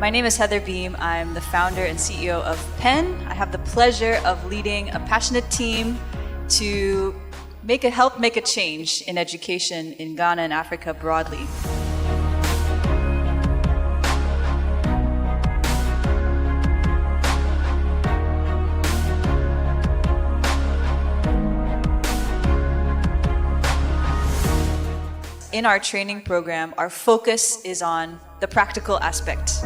My name is Heather Beam. I'm the founder and CEO of PEN. I have the pleasure of leading a passionate team to help make a change in education in Ghana and Africa broadly. In our training program, our focus is on the practical aspect.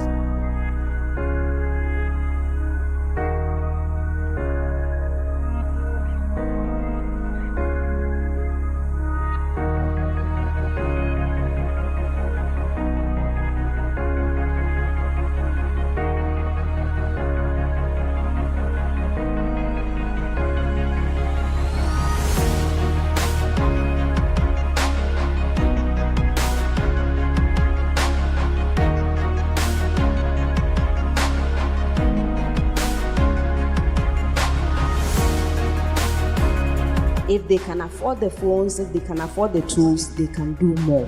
If they can afford the phones, if they can afford the tools, they can do more.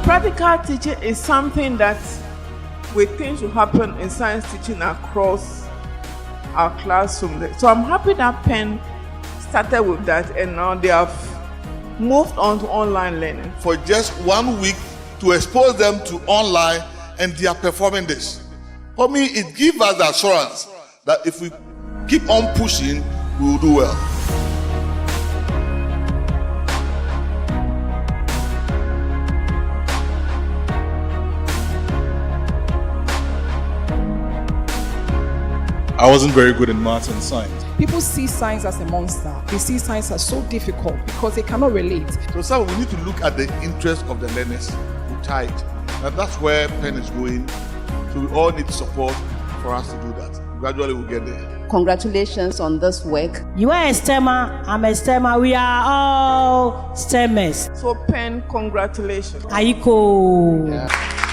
Practical teaching is something that we think should happen in science teaching across our classroom. So I'm happy that PEN started with that, and now they have moved on to online learning. For just 1 week to expose them to online, and they are performing this. For me, it gives us the assurance that if we keep on pushing, we will do well. I wasn't very good in maths and science. People see science as a monster. They see science as so difficult because they cannot relate. So we need to look at the interest of the learners who tie it. And that's where PEN is going. So we all need support for us to do that. Gradually we'll get there. Congratulations on this work. You are a STEMmer, I'm a STEMmer. We are all STEMers. So PEN, congratulations. Aiko. Yeah.